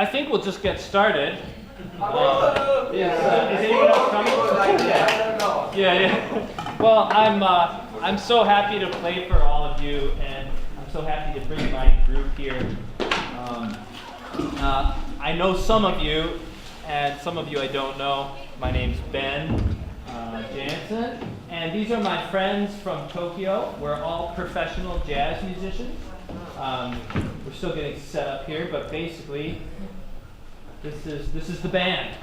I think we'll just get started. Is anyone else coming? Yeah. Well, I'm so happy to play for all of you, and I'm so happy to bring my group here. I know some of you, and some of you I don't know. My name's Ben Jansson, and these are my friends from Tokyo. We're all professional jazz musicians. We're still getting set up here, but basically, this is the band.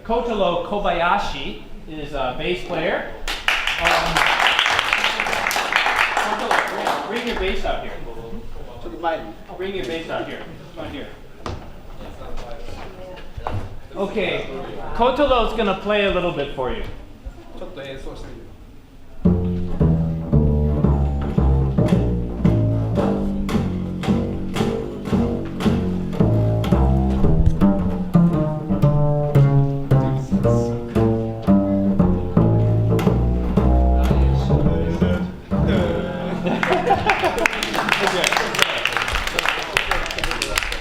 Kotaro Kobayashi is a bass player. Kotaro, bring your bass out here. Bring your bass out here. Come on here. Okay, Kotaro's gonna play a little bit for you.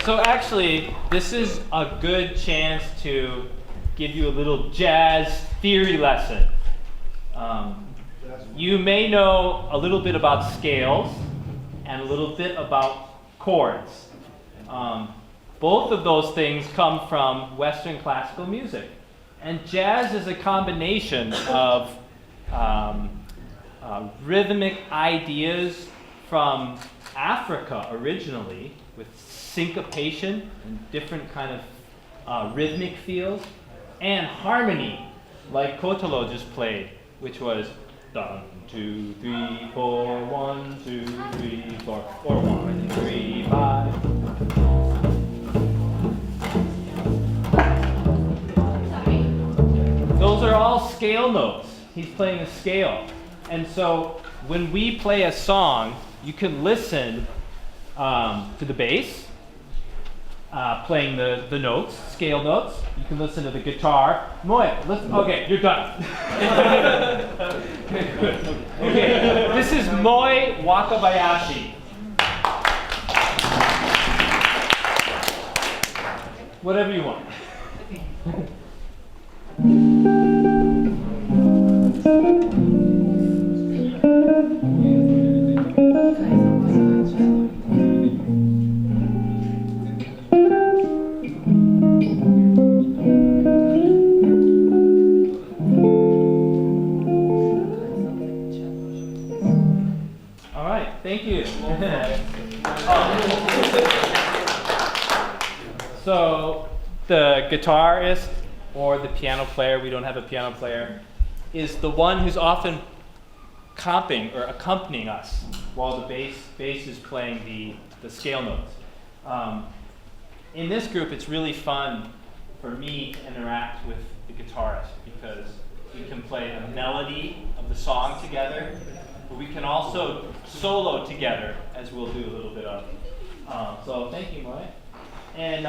So actually, this is a good chance to give you a little jazz theory lesson. You may know a little bit about scales and a little bit about chords. Both of those things come from Western classical music. And jazz is a combination of rhythmic ideas from Africa originally, with syncopation and different kind of rhythmic feels, and harmony, like Kotaro just played, which was 1, 2, 3, 4, 1, 2, 3, 4, or 1, 3, 5. Those are all scale notes. He's playing a scale. And so when we play a song, you can listen to the bass, playing the notes, scale notes. You can listen to the guitar. Moe, listen. Okay, you're done. Okay, this is Moe Wakabayashi. Whatever you want. Thank you. So the guitarist or the piano player, we don't have a piano player, is the one who's often comping or accompanying us while the bass is playing the scale notes. In this group, it's really fun for me to interact with the guitarist because we can play a melody of the song together. But we can also solo together, as we'll do a little bit of. So thank you, Moe. And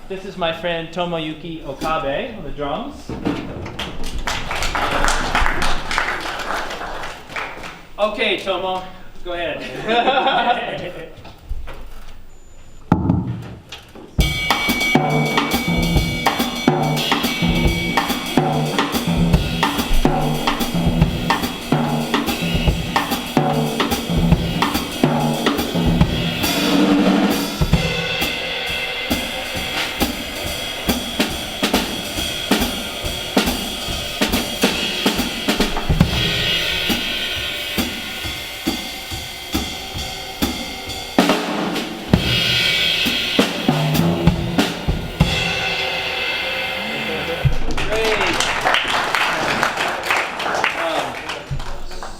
this is my friend Tomoyuki Okabe on the drums. Okay, Tomo, go ahead.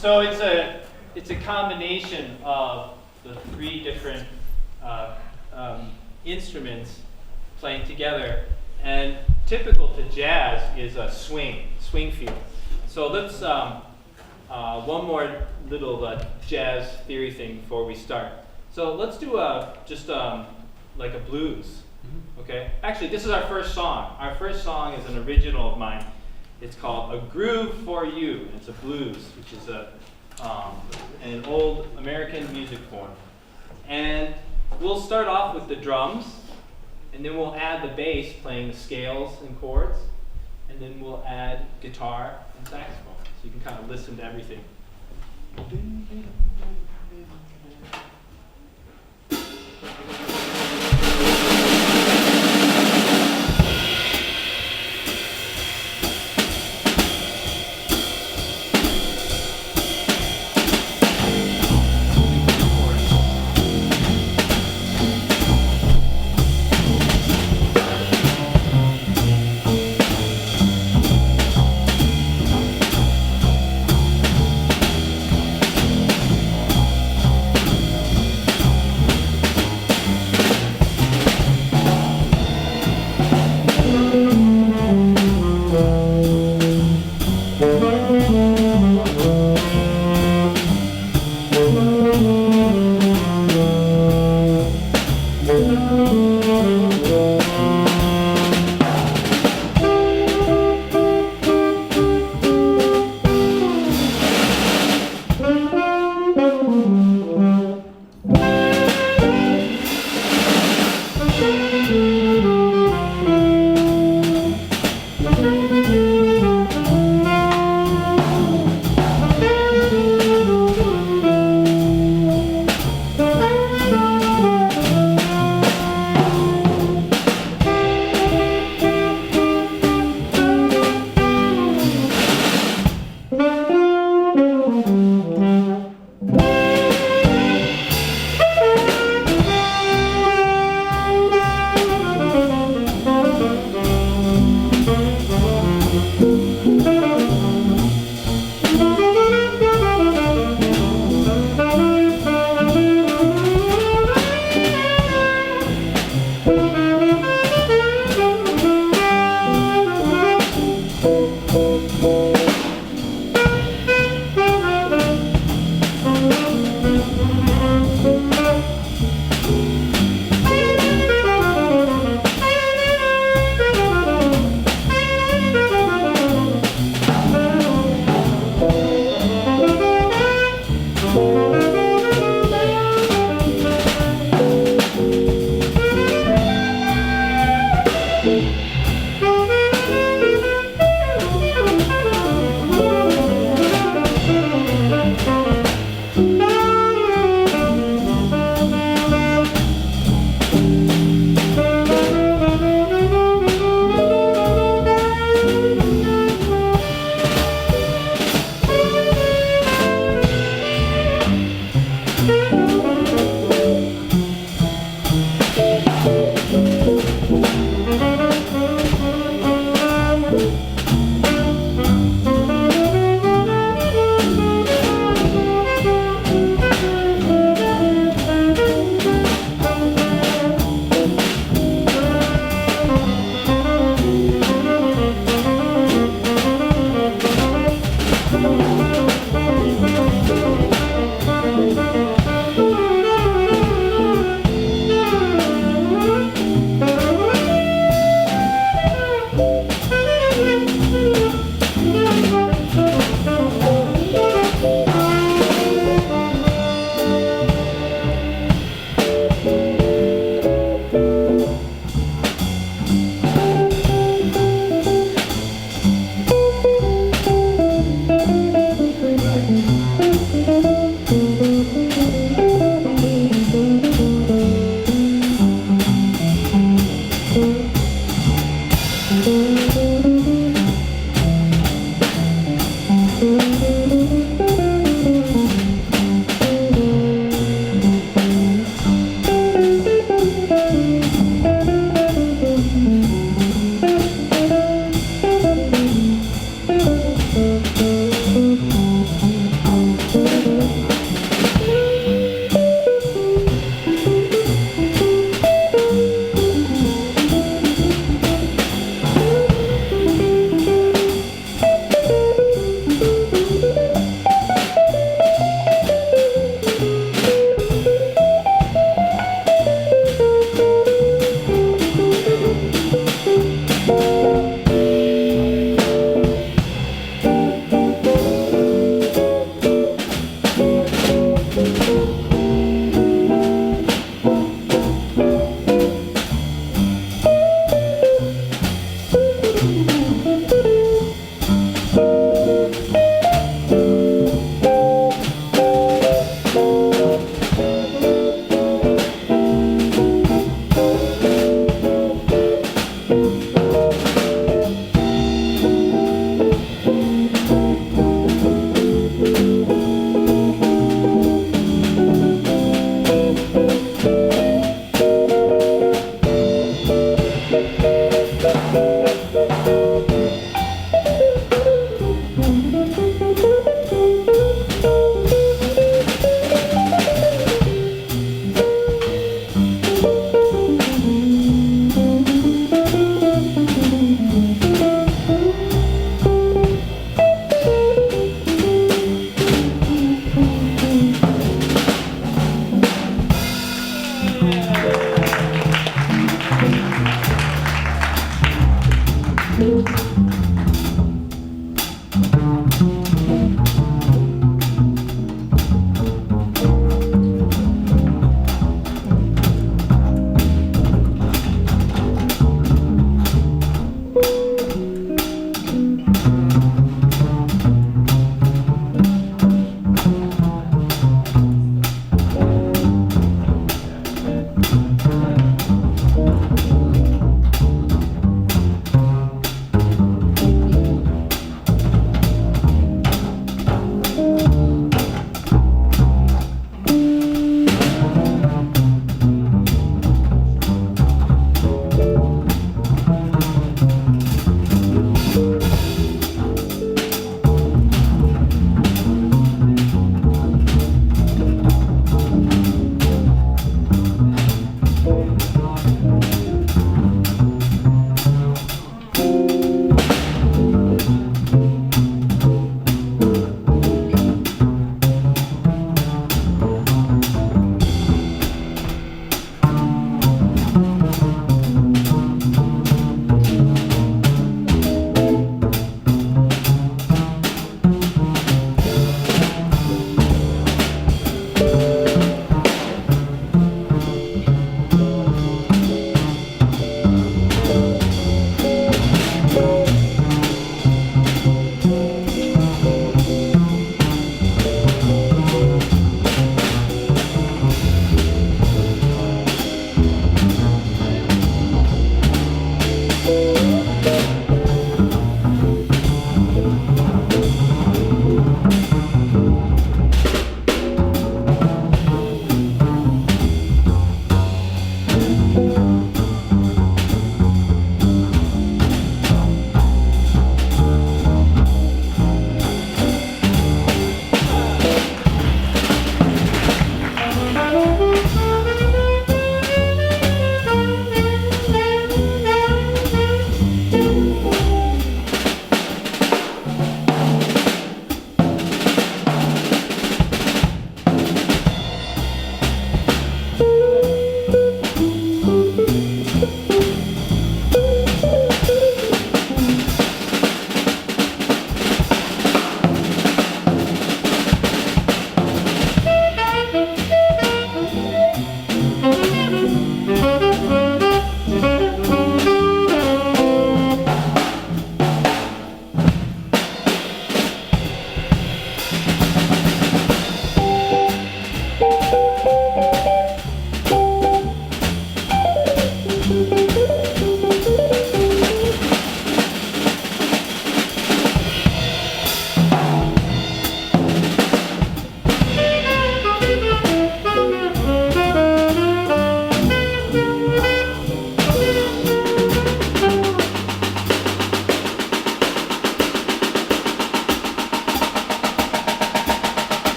So it's a combination of the three different instruments playing together, and typical to jazz is a swing feel. So let's one more little jazz theory thing before we start. So let's do just like a blues, okay? Actually, this is our first song. Our first song is an original of mine. It's called A Groove for You. It's a blues, which is an old American music form. And we'll start off with the drums. And then we'll add the bass playing the scales and chords. And then we'll add guitar and saxophone. So you can kind of listen to everything.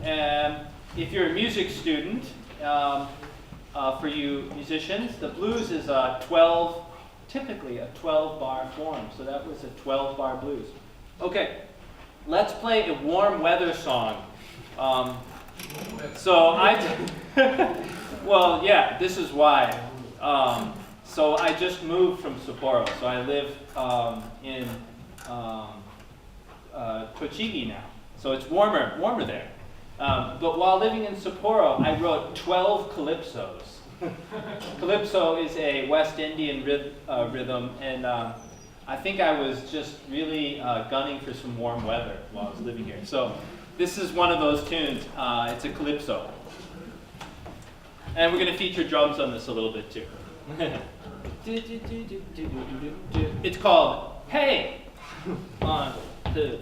If you're a music student, for you musicians, the blues is typically a 12-bar form. So that was a 12-bar blues. Okay, let's play a warm weather song. Well, yeah, this is why. So I just moved from Sapporo. So I live in Tochigi now. So it's warmer there. But while living in Sapporo, I wrote 12 calypsos. Calypso is a West Indian rhythm, and I think I was just really gunning for some warm weather while I was living here. So this is one of those tunes. It's a calypso. And we're going to feature drums on this a little bit too. It's called Hey! 1, 2,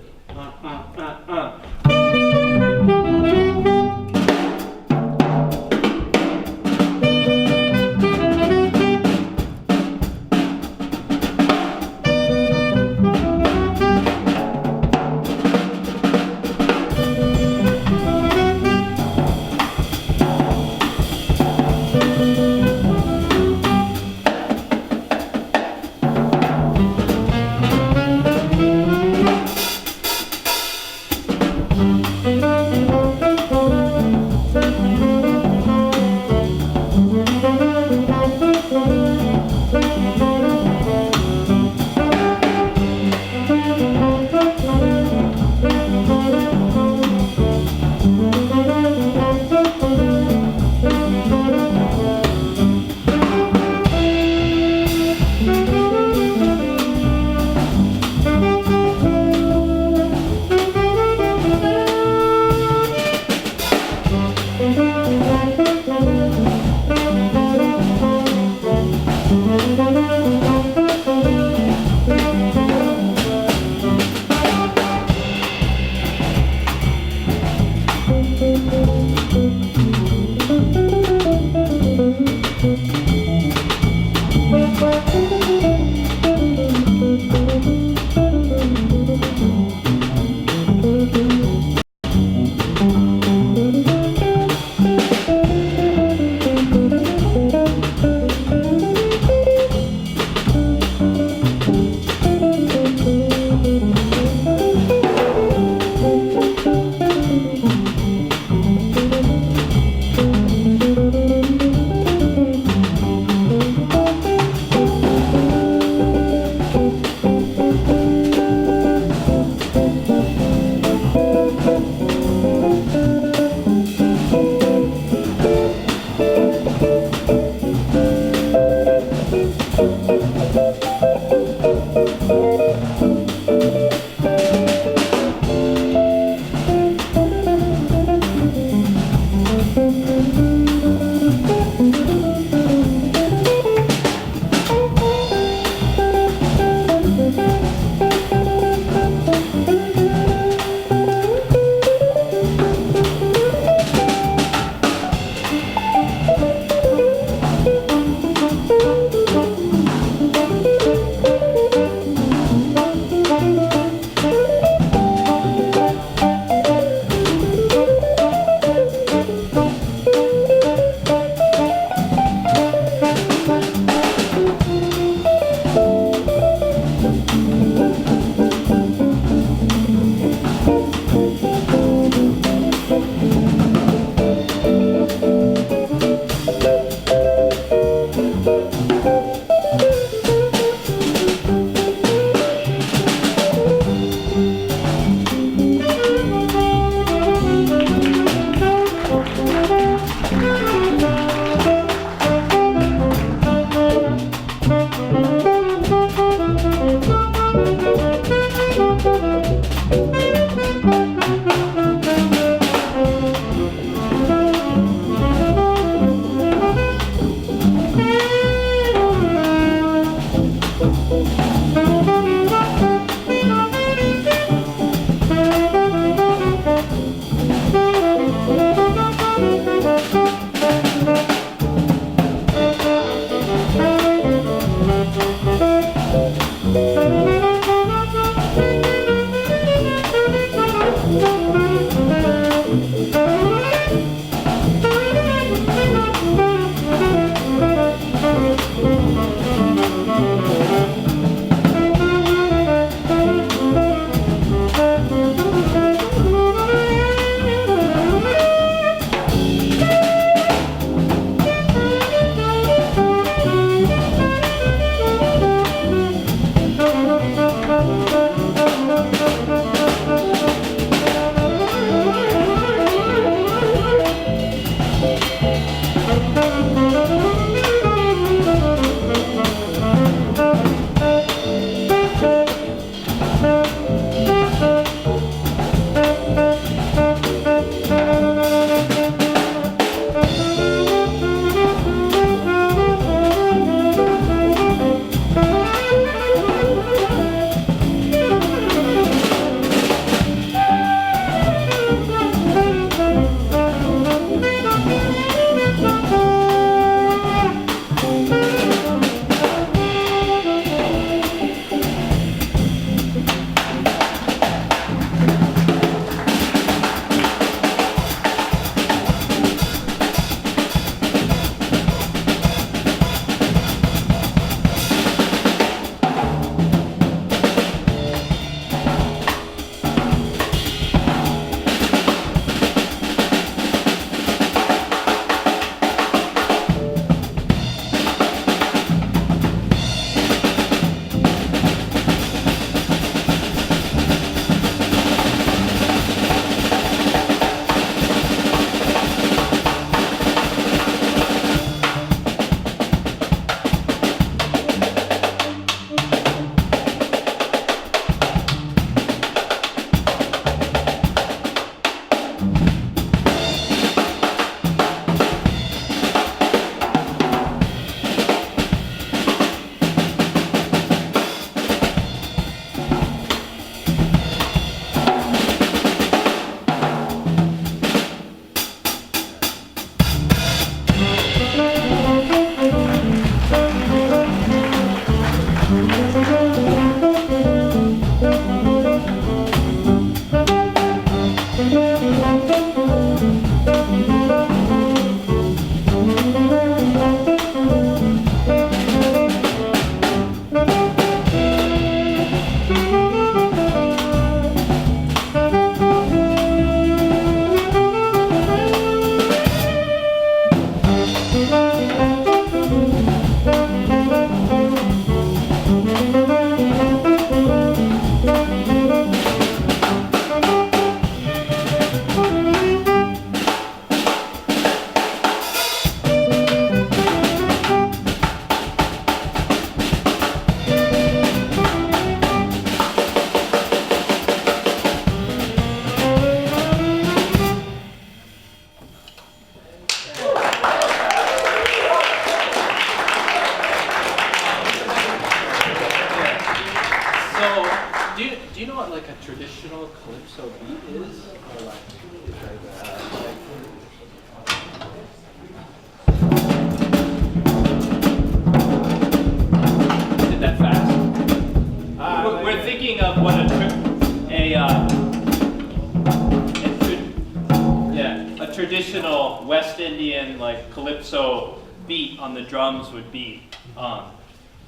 traditional West Indian like calypso beat on the drums would be,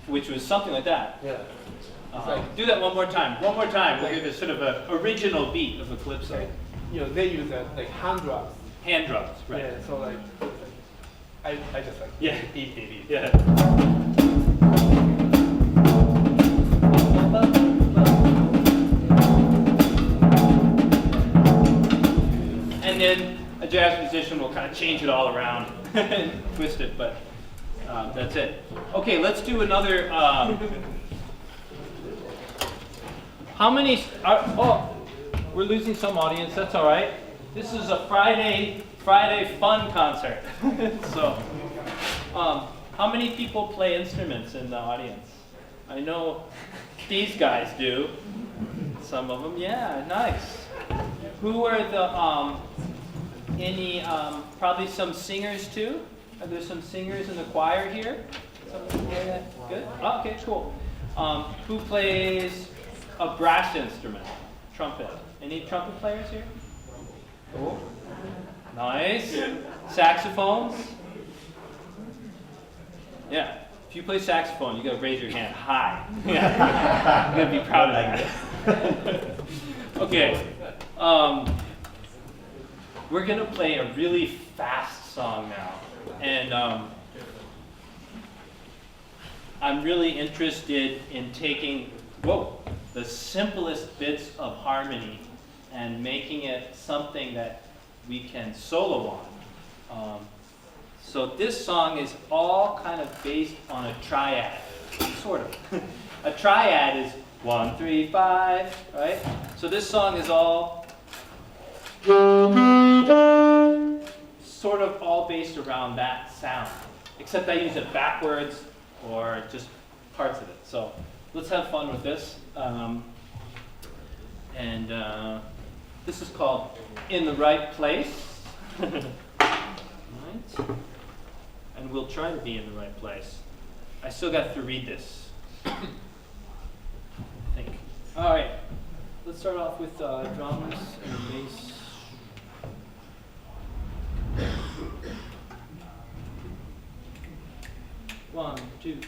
which was something like that. Yeah. Do that one more time. One more time. We'll give it sort of an original beat of a calypso. Okay. You know, they use like hand drums. Hand drums, right? Yeah. So like, I just like beat. Yeah. And then a jazz musician will kind of change it all around and twist it, but that's it. Okay, let's do another. How many? We're losing some audience. That's all right. This is a Friday fun concert. So, how many people play instruments in the audience? I know these guys do. Some of them, yeah, nice. Who are the probably some singers too? Are there some singers in the choir here? Yeah, good. Oh, okay, cool. Who plays a brass instrument? Trumpet. Any trumpet players here? Cool. Nice. Saxophones? Yeah. If you play saxophone, you gotta raise your hand high. Yeah. I'm gonna be proud of that. Okay. We're gonna play a really fast song now, and I'm really interested in taking the simplest bits of harmony and making it something that we can solo on. So this song is all kind of based on a triad, sort of. A triad is 1, 3, 5, right? So this song is all sort of all based around that sound, except I use it backwards or just parts of it. So let's have fun with this. This is called In the Right Place. Right. And we'll try to be in the right place. I still got to read this. I think. All right. Let's start off with drums and bass. One, two.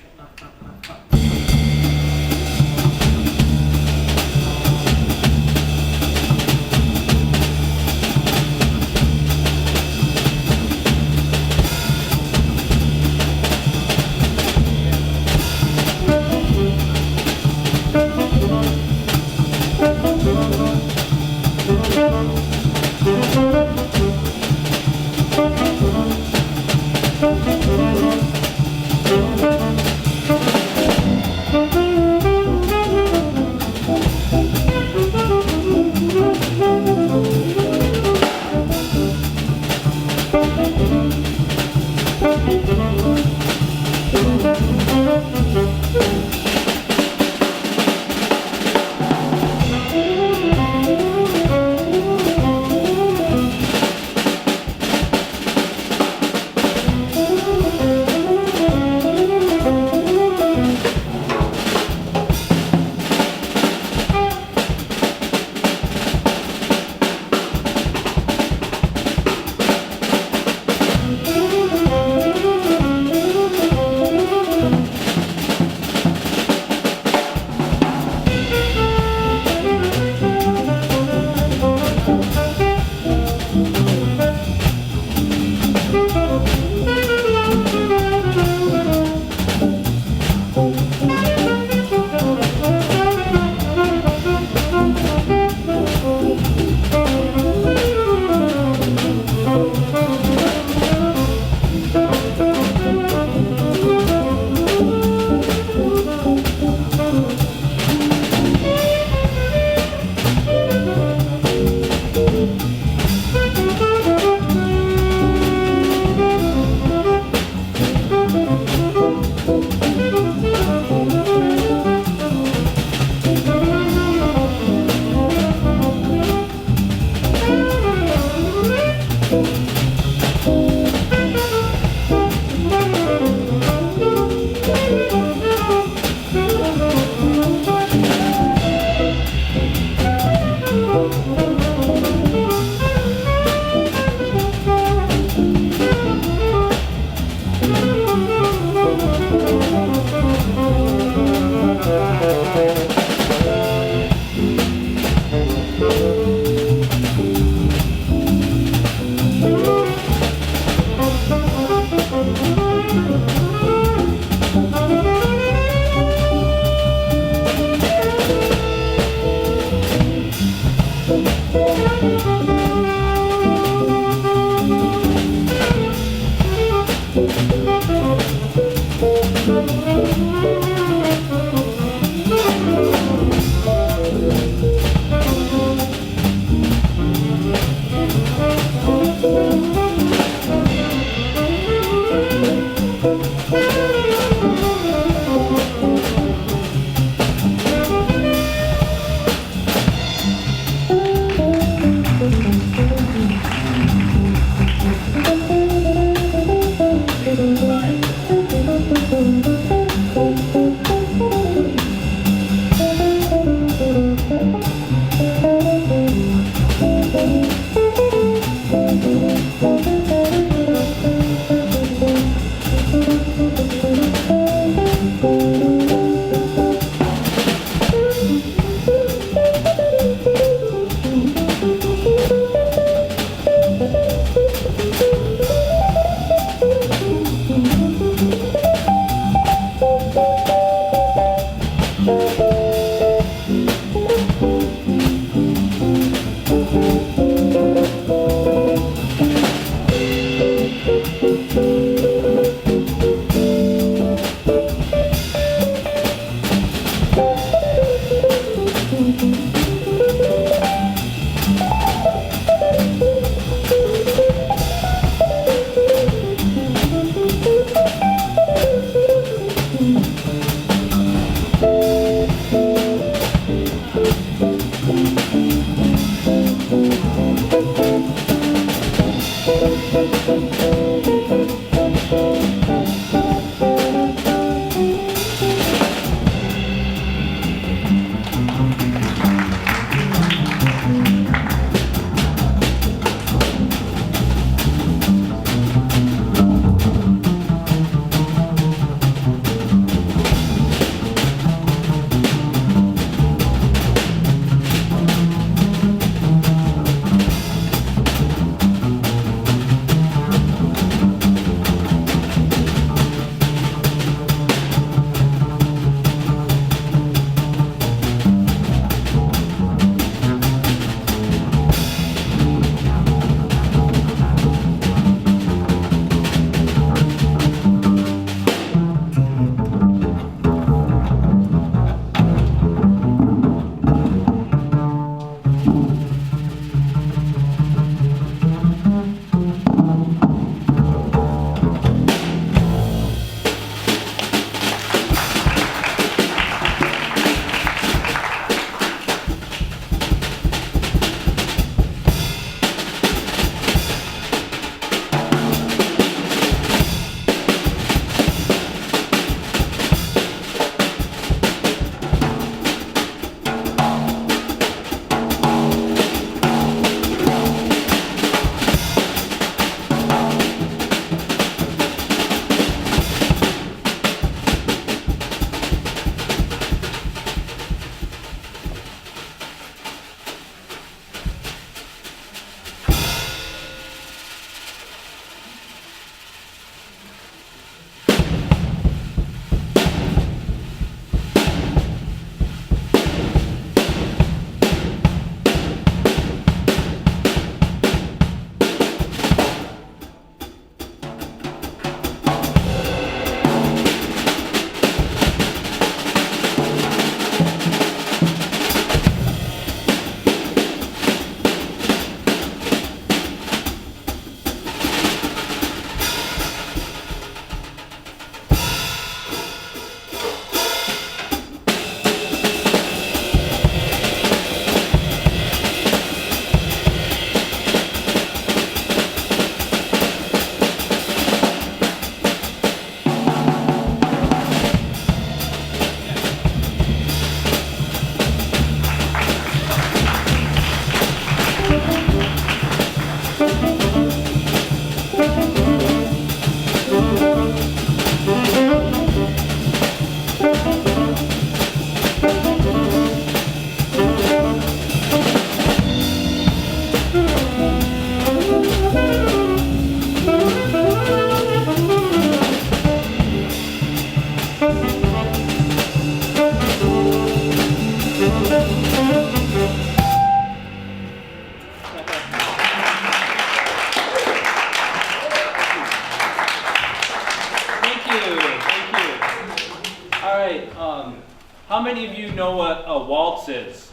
How many of you know what a waltz is?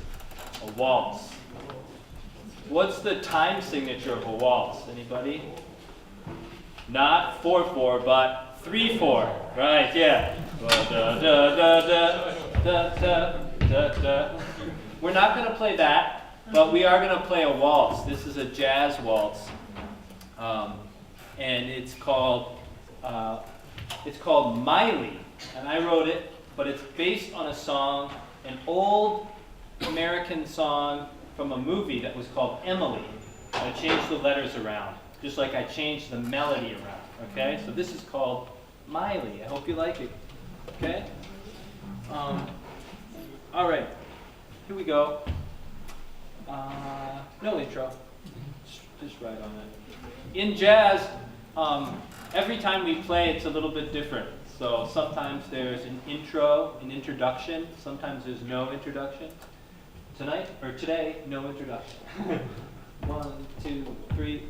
A waltz. What's the time signature of a waltz? Anybody? Not 4/4, but 3/4. Right? Yeah. Da, da, da, da, da, da, da, da. We're not going to play that, but we are going to play a waltz. This is a jazz waltz, and it's called Miley, and I wrote it. But it's based on a song, an old American song from a movie that was called Emily. I changed the letters around. just like I changed the melody around, okay? So this is called Miley. I hope you like it, okay? All right, here we go. No intro, just right on it. In jazz, every time we play, it's a little bit different. So sometimes there's an intro, an introduction. Sometimes there's no introduction. Tonight, or today, no introduction. 1, 2, 3,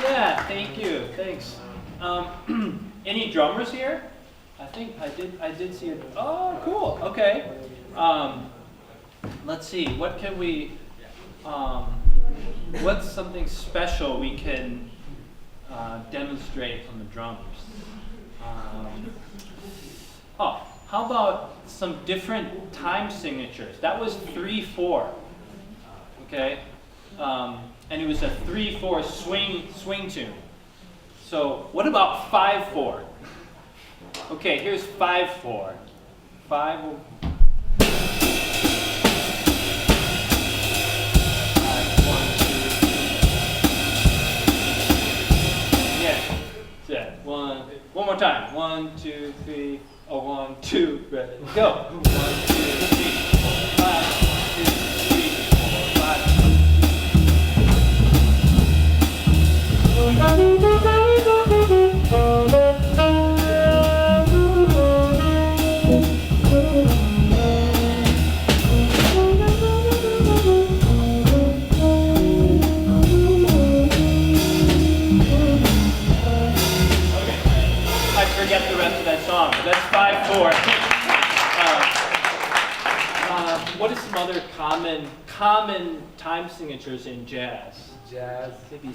Yeah, thank you. Thanks. Any drummers here? I think I did see it. Oh, cool. Okay. Let's see. What can we? What's something special we can demonstrate on the drums? Oh, how about some different time signatures? That was 3/4. Okay. And it was a 3/4 swing tune. So what about 5/4? Okay, here's 5/4. 5. Yeah, that's it. One more time. 1, 2, 3. Oh, 1, 2, ready, go. 1, 2, 3, 4, 5. 1, 2, 3, 4, 5. Forget the rest of that song. That's 5/4. What are some other common time signatures in jazz? Jazz. Maybe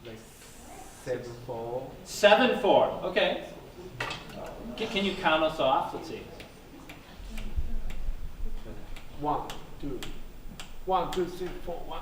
like 7/4. 7/4. Okay. Can you count us off? Let's see. 1, 2, 1, 2, 3, 4, 1.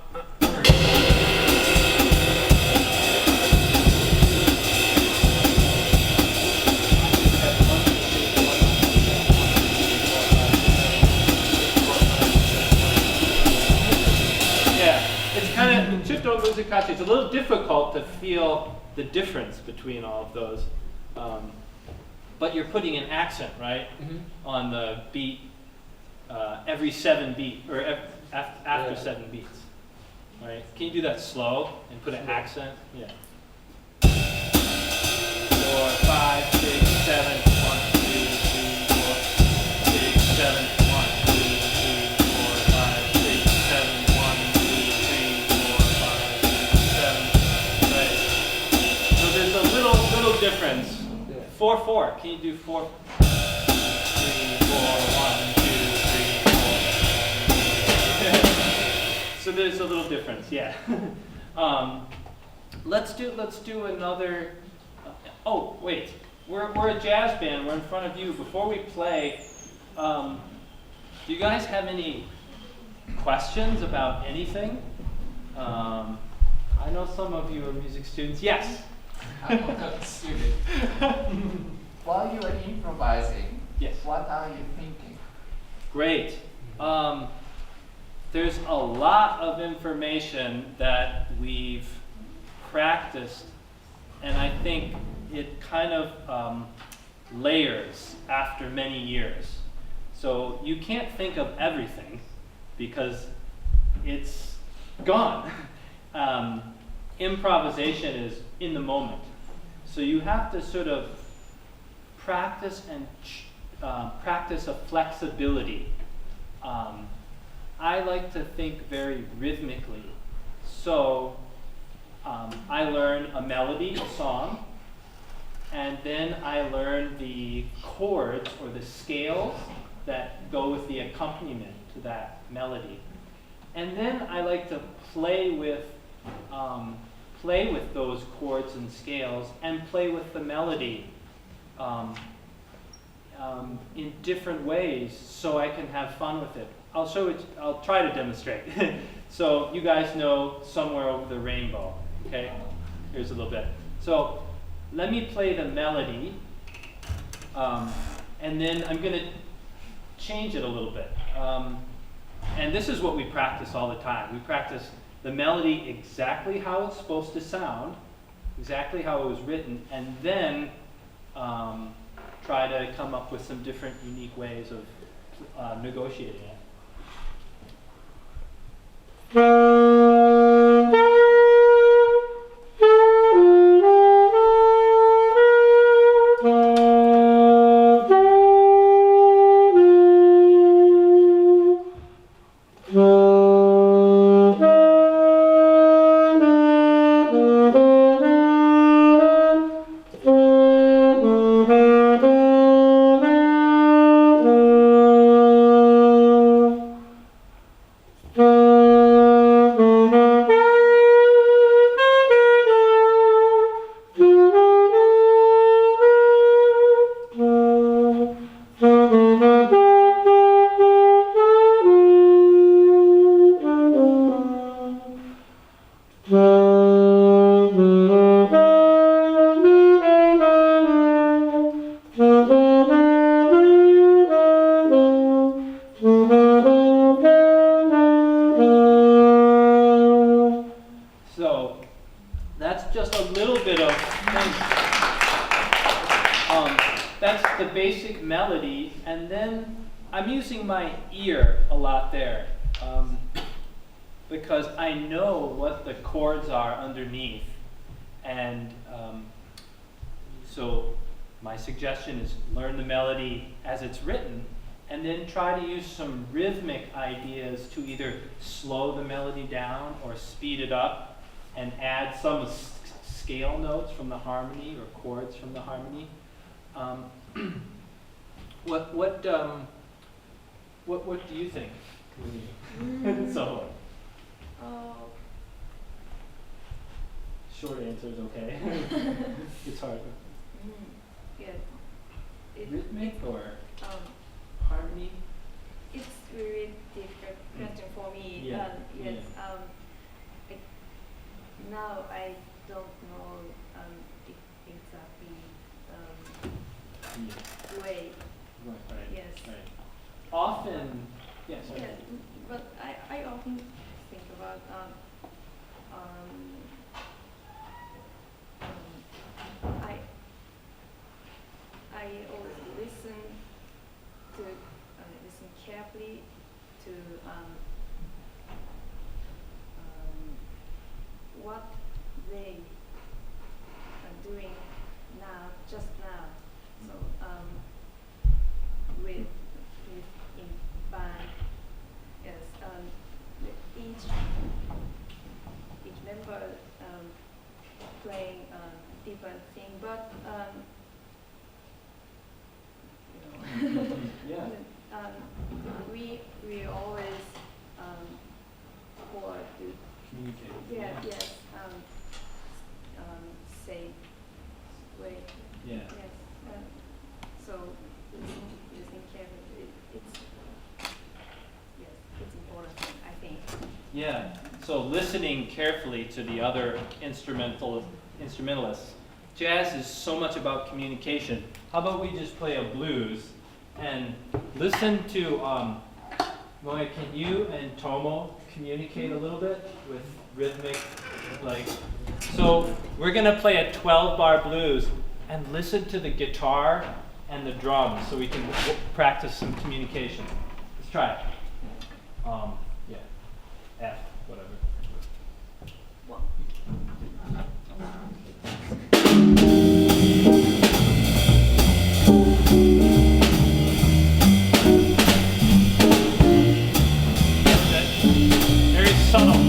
It's a little difficult to feel the difference between all of those, but you're putting an accent, right, on the beat every 7 beat or after 7 beats, right? Can you do that slow and put an accent? Yeah. 4, 5, 6, 7. 1, 2, 3, 4, 6, 7. 1, 2, 3, 4, 5, 6, 7. 1, 2, 3, 4, 5, 6, 7. Right. So there's a little difference. 4/4. Can you do 4? 3, 4, 1, 2, 3, 4. So there's a little difference. Yeah. Let's do another. Oh wait, we're a jazz band. We're in front of you. Before we play, do you guys have any questions about anything? I know some of you are music students. Yes. I'm a student. While you are improvising, Yes. what are you thinking? Great. There's a lot of information that we've practiced, and I think it kind of layers after many years. So you can't think of everything because it's gone. Improvisation is in the moment. So you have to sort of practice and practice a flexibility. I like to think very rhythmically. So I learn a melody, a song, and then I learn the chords or the scales that go with the accompaniment to that melody. And then I like to play with those chords and scales and play with the melody in different ways so I can have fun with it. I'll try to demonstrate. So you guys know Somewhere Over the Rainbow, okay? Here's a little bit. So let me play the melody, and then I'm gonna change it a little bit. And this is what we practice all the time. We practice the melody exactly how it's supposed to sound, exactly how it was written, and then try to come up with some different unique ways of negotiating it. that's just a little bit of things. That's the basic melody, and then I'm using my ear a lot there because I know what the chords are underneath, and so my suggestion is learn the melody as it's written, and then try to use some rhythmic ideas to either slow the melody down or speed it up, and add some scale notes from the harmony or chords from the harmony. What do you think? So, short answer is okay. It's hard. Yeah. Rhythmic or Um, harmony? it's really difficult question for me. Yeah, Yes. yeah. Now I don't know exactly Yeah. way. Right. Yes. Right. Often, yes. Yeah, Yes, but I often think about I always listen carefully to what they are doing now, just now. So with in band, yes, each member playing different thing, but Yeah. we always for to Communicate. yes say way Yeah. yes so listening carefully it's yes it's important I think. Yeah. So listening carefully to the other instrumentalists. Jazz is so much about communication. How about we just play a blues and listen to Moya, can you and Tomo communicate a little bit with rhythmic, like, so we're gonna play a 12-bar blues and listen to the guitar and the drums so we can practice some communication. Let's try it. Yeah, F, whatever. One. Very subtle.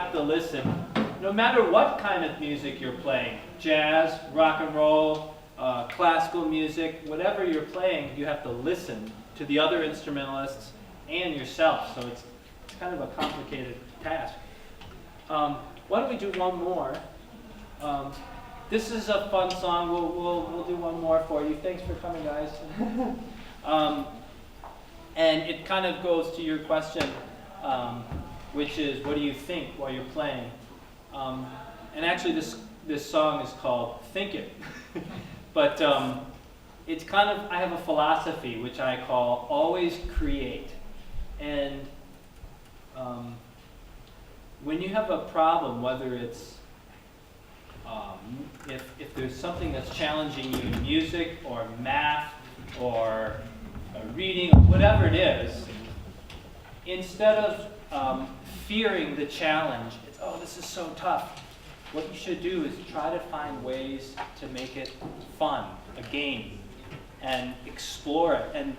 have to listen. No matter what kind of music you're playing, jazz, rock and roll, classical music, whatever you're playing, you have to listen to the other instrumentalists and yourself. So it's kind of a complicated task. Why don't we do one more? This is a fun song. We'll do one more for you. Thanks for coming, guys. And it kind of goes to your question, which is, what do you think while you're playing? And actually, this song is called "Think It," but it's kind of, I have a philosophy which I call "always create." And when you have a problem, whether it's if there's something that's challenging you in music or math or reading or whatever it is, instead of fearing the challenge, it's, oh, this is so tough. What you should do is try to find ways to make it fun, a game, and explore it, and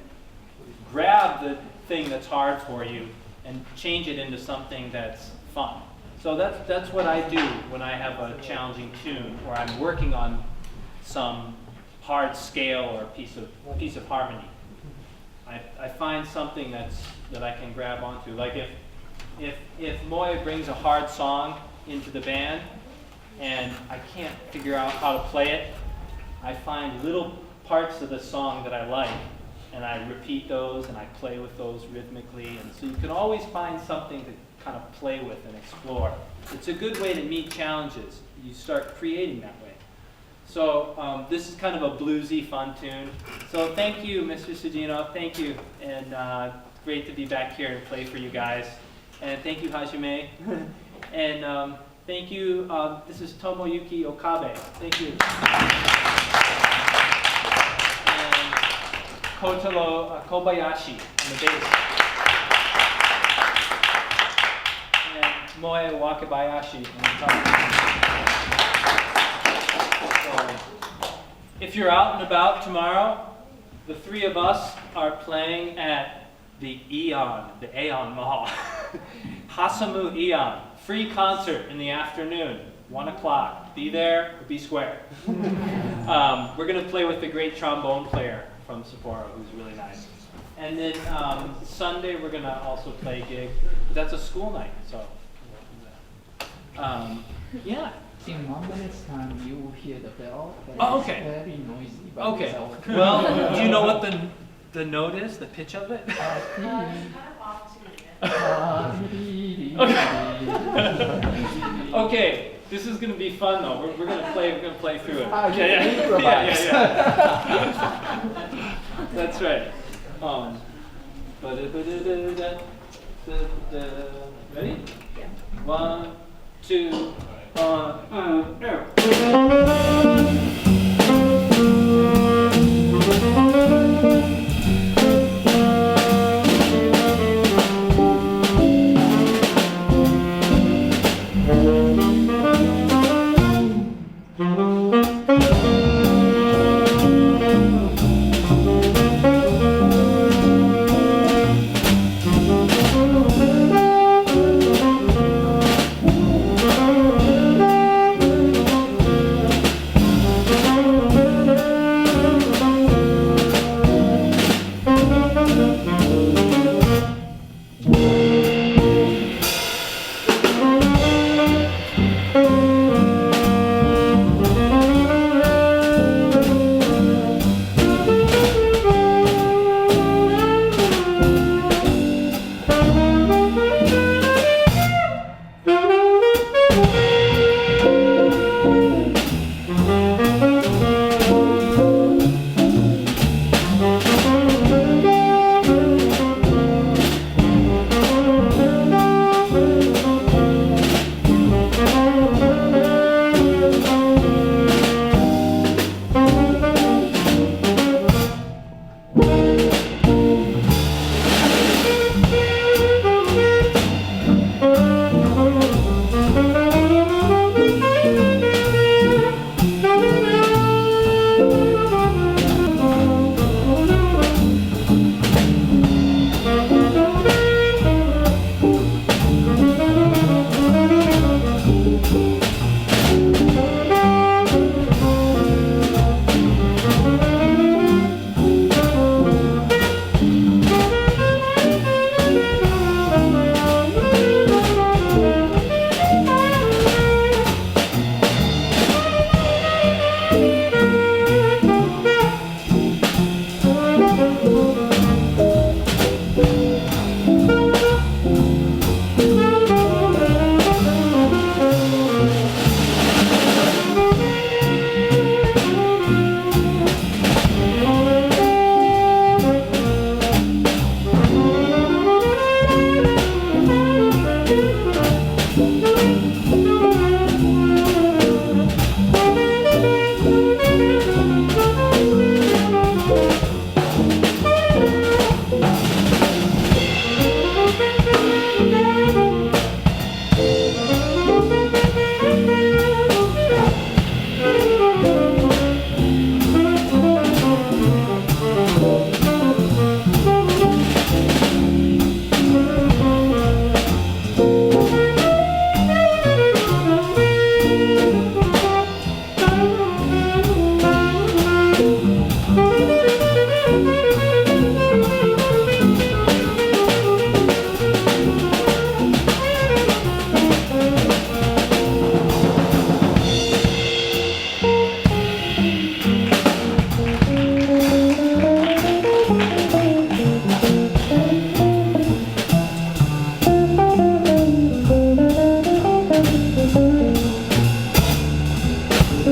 grab the thing that's hard for you and change it into something that's fun. So that's what I do when I have a challenging tune, or I'm working on some hard scale or piece of harmony. I find something that I can grab onto. Like if Moya brings a hard song into the band and I can't figure out how to play it, I find little parts of the song that I like, and I repeat those and I play with those rhythmically. And so you can always find something to kind of play with and explore. It's a good way to meet challenges. You start creating that way. So this is kind of a bluesy, fun tune. So thank you, Mr. Sugino. Thank you. And great to be back here and play for you guys. And thank you, Hajime. And thank you. This is Tomoyuki Okabe. Thank you. And Kotaro Kobayashi on the bass. And Moe Wakabayashi on the guitar. So, if you're out and about tomorrow, the three of us are playing at the Aeon Mall. Hasamu Aeon. Free concert in the afternoon, 1 o'clock. Be there or be square. We're going to play with the great trombone player from Sapporo, who's really nice. And then Sunday we're going to also play a gig. But that's a school night, so. Yeah. In 1 minute's time, you will hear the bell. But Oh, it's okay. very noisy. But Okay. it's okay. Well, do you know what the note is, the pitch of it? Okay, this is going to be fun though. We're going to play through it. Yeah. That's right. Ready? Yeah. 1, 2, no.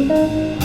Thank you.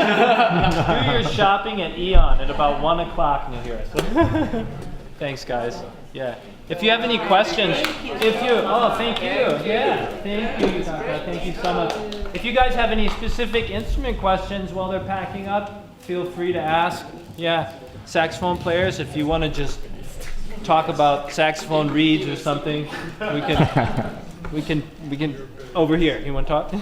Do your shopping at Eon at about 1 o'clock and you'll hear us. Thanks, guys. Yeah. If you have any questions, thank you. Yeah, thank you, Yutaka. Thank you so much. If you guys have any specific instrument questions while they're packing up, feel free to ask. Yeah, saxophone players, if you want to just talk about saxophone reeds or something, we can over here. You want to talk?